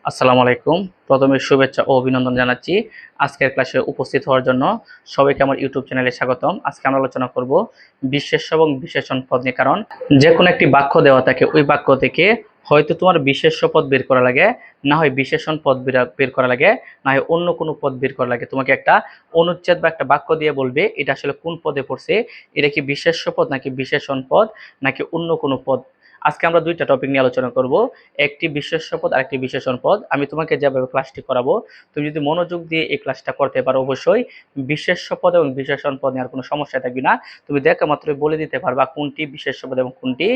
আসসালামু আলাইকুম। প্রথমে শুভেচ্ছা ও অভিনন্দন জানাচ্ছি আজকের ক্লাসে উপস্থিত হওয়ার জন্য। সবাইকে আমার ইউটিউব চ্যানেলে স্বাগতম। আজকে আমরা আলোচনা করব বিশেষ্য এবং বিশেষণ পদ নিয়ে। কারণ যে কোনো একটি বাক্য দেওয়া থাকে, ওই বাক্য থেকে হয়তো তোমার বিশেষ্য পদ বের করা লাগে, না হয় বিশেষণ পদ বের করা লাগে, না হয় অন্য কোনো পদ বের করা লাগে। তোমাকে একটা অনুচ্ছেদ বা একটা বাক্য দিয়ে বলবে এটা আসলে কোন পদে পড়ছে, এটা কি বিশেষ্য পদ নাকি বিশেষণ পদ নাকি অন্য কোনো পদ। আজকে আমরা দুইটা টপিক নিয়ে আলোচনা করব, একটি বিশেষ্য পদ আর একটি বিশেষণ পদ। আমি তোমাকে যেভাবে ক্লাসটি করাবো, তুমি যদি মনোযোগ দিয়ে এই ক্লাসটা করতে পারো, অবশ্যই বিশেষ্য পদ এবং বিশেষণ পদ নিয়ে আর কোনো সমস্যা থাকবে না। তুমি দেখা মাত্রই বলে দিতে পারবা কোনটি বিশেষ্য পদ এবং কোনটি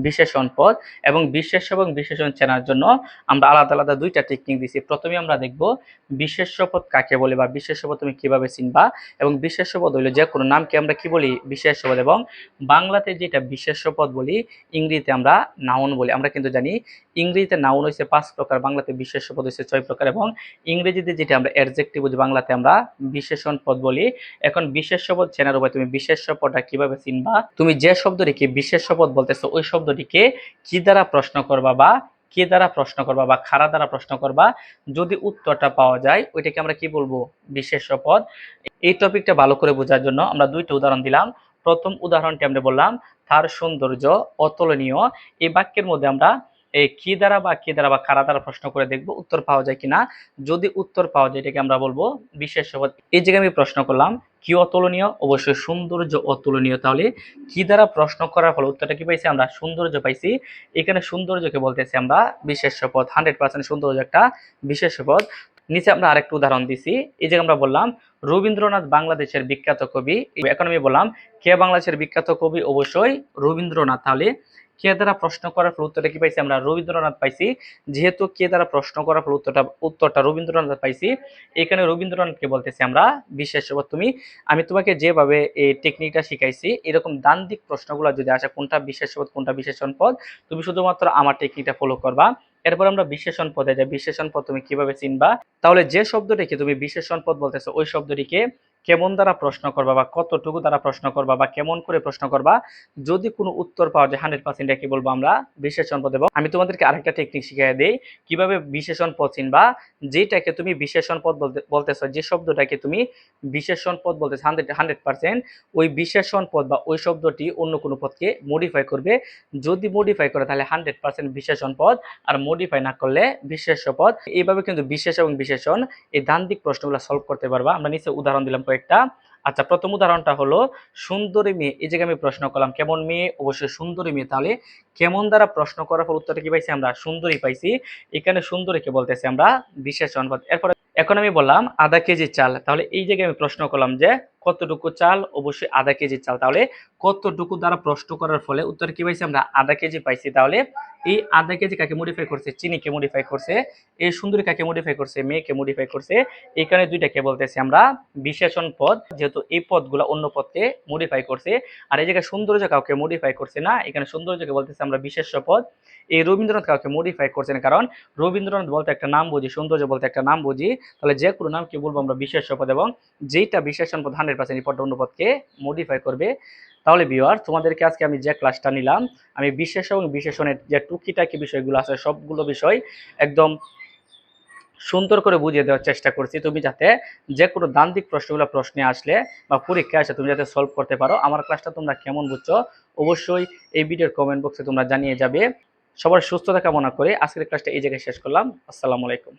বিশেষণ পদ। এবং বিশেষ্য এবং বিশেষণ চেনার জন্য আমরা আলাদা আলাদা দুইটা টেকনিক দিছি। প্রথমে আমরা দেখব বিশেষ্য পদ কাকে বলে বা বিশেষ্য পদ তুমি কিভাবে চিনবা। এবং বিশেষ্য পদ হইলো যে কোনো নামকে আমরা কি বলি, বিশেষ্য পদ। এবং বাংলাতে যেটা বিশেষ্য পদ বলি, ইংরেজিতে আমরা নাউন বলি। আমরা কিন্তু জানি ইংরেজিতে নাউন হয়েছে 5 প্রকার, বাংলাতে বিশেষ্য পদ হয়েছে 6 প্রকার। এবং ইংরেজিতে যেটা আমরা অ্যাডজেক্টিভ বুঝি, বাংলাতে আমরা বিশেষণ পদ বলি। এখন বিশেষ্য পদ চেনার উপায়, তুমি বিশেষ্য পদটা কিভাবে চিনবা। তুমি যে শব্দটিকে বিশেষ্য পদ বলতেছো, ওই শব্দটিকে কি দ্বারা প্রশ্ন করবা বা কে দ্বারা প্রশ্ন করবা বা খারা দ্বারা প্রশ্ন করবা। যদি উত্তরটা পাওয়া যায়, ওইটাকে আমরা কি বলবো, বিশেষ্য পদ। এই টপিকটা ভালো করে বোঝার জন্য আমরা দুইটা উদাহরণ দিলাম। প্রথম উদাহরণটি আমরা বললাম তার সৌন্দর্য অতুলনীয়। এই বাক্যের মধ্যে আমরা এই কি দ্বারা বা কে দ্বারা বা কারা দ্বারা প্রশ্ন করে দেখবো উত্তর পাওয়া যায় কিনা। যদি উত্তর পাওয়া যায়, এটাকে আমরা বলবো বিশেষ্য পদ। এই জায়গায় আমি প্রশ্ন করলাম কি অতুলনীয়, অবশ্যই সৌন্দর্য অতুলনীয়। তাহলে কি দ্বারা প্রশ্ন করার ফলে উত্তরটা কি পাইছি আমরা, সৌন্দর্য পাইছি। এখানে সৌন্দর্যকে বলতেছি আমরা বিশেষ্য পদ। 100% সৌন্দর্য একটা বিশেষ্য পদ। নিচে আমরা আরেকটা উদাহরণ দিছি। এই জায়গায় আমরা বললাম রবীন্দ্রনাথ বাংলাদেশের বিখ্যাত কবি। এখন আমি বললাম কে বাংলাদেশের বিখ্যাত কবি, অবশ্যই রবীন্দ্রনাথ। তাহলে কে দ্বারা প্রশ্ন করার ফলে উত্তরটা কি পাইছি আমরা, রবীন্দ্রনাথ পাইছি। যেহেতু কে দ্বারা প্রশ্ন করার ফলে উত্তরটা রবীন্দ্রনাথ পাইছি, এখানে রবীন্দ্রনাথকে বলতেছি আমরা বিশেষ্য পদ। আমি তোমাকে যেভাবে এই টেকনিকটা শিখাইছি, এরকম ডান দিক প্রশ্নগুলো যদি আসে কোনটা বিশেষ্য পদ কোনটা বিশেষণ পদ, তুমি শুধুমাত্র আমার টেকনিকটা ফলো করবা। এরপর আমরা বিশেষণ পদে যাই। বিশেষণ পদ তুমি কিভাবে চিনবা। তাহলে যে শব্দটিকে তুমি বিশেষণ পদ বলতেছো, ওই শব্দটিকে কেমন দ্বারা প্রশ্ন করবা বা কতটুকু দ্বারা প্রশ্ন করবা বা কেমন করে প্রশ্ন করবা। যদি কোনো উত্তর পাওয়া যায় 100% কি বলবো আমরা, বিশেষণ পদ। এবং আমি তোমাদেরকে আরেকটা টেকনিক শিখিয়ে দেই কিভাবে বিশেষণ পদ চিনবা। যেটাকে তুমি বিশেষণ পদ বলতেছো, যে শব্দটাকে তুমি বিশেষণ পদ বলতেছো 100%, ওই বিশেষণ পদ বা ওই শব্দটি অন্য কোনো পদকে মডিফাই করবে। যদি মডিফাই করে তাহলে 100% বিশেষণ পদ, আর মডিফাই না করলে বিশেষ্য পদ। এইভাবে কিন্তু বিশেষ এবং বিশেষণ এই ডান দিক প্রশ্নগুলো সলভ করতে পারবা। আমরা নিচে উদাহরণ দিলাম কয়েকটা। আচ্ছা, প্রথম উদাহরণটা হলো সুন্দরী মেয়ে। এই জায়গায় আমি প্রশ্ন করলাম কেমন মেয়ে, অবশ্যই সুন্দরী মেয়ে। তাহলে কেমন দ্বারা প্রশ্ন করার পর উত্তরটা কি পাইছি আমরা, সুন্দরী পাইছি। এখানে সুন্দরীকে বলতেছি আমরা বিশেষণ পদ। এরপরে এখন আমি বললাম আধা কেজি চাল। তাহলে এই জায়গায় আমি প্রশ্ন করলাম যে কতটুকু চাল, অবশ্যই আধা কেজি চাল। তাহলে কতটুকু দ্বারা প্রশ্ন করার ফলে উত্তর কি পাইছি আমরা, আধা কেজি পাইছি। তাহলে এই আধা কেজি কাকে মডিফাই করছে, চিনিকে মডিফাই করছে। এই সুন্দরী কাকে মডিফাই করছে, মেয়েকে মডিফাই করছে। এখানে দুইটাকে বলতেছি আমরা বিশেষণ পদ, যেহেতু এই পদগুলো অন্য পদকে মডিফাই করছে। আর এই জায়গায় সৌন্দর্য কাউকে মডিফাই করছে না, এখানে সৌন্দর্যকে বলতেছি আমরা বিশেষ্য পদ। এই রবীন্দ্রনাথ কাউকে মডিফাই করছে না, কারণ রবীন্দ্রনাথ বলতে একটা নাম বুঝি, সৌন্দর্য বলতে একটা নাম বুঝি। তাহলে যে কোনো নাম কি বলবো আমরা, বিশেষ্য পদ। এবং যেইটা বিশেষণ পদ 100% এই পদটা অন্য পদকে মডিফাই করবে। তাহলে ভিউয়ার, তোমাদেরকে আজকে আমি যে ক্লাসটা নিলাম, আমি বিশেষ এবং বিশেষণের যে টুকিটাকি বিষয়গুলো আছে সবগুলো বিষয় একদম সুন্দর করে বুঝিয়ে দেওয়ার চেষ্টা করছি, তুমি যাতে যে কোনো দান দিক প্রশ্নগুলো প্রশ্নে আসলে বা পরীক্ষায় আসে তুমি যাতে সলভ করতে পারো। আমার ক্লাসটা তোমরা কেমন বুঝছো অবশ্যই এই ভিডিওর কমেন্ট বক্সে তোমরা জানিয়ে যাবে। সবার সুস্থতা কামনা করে আজকের ক্লাসটা এই জায়গায় শেষ করলাম। আসসালামু আলাইকুম।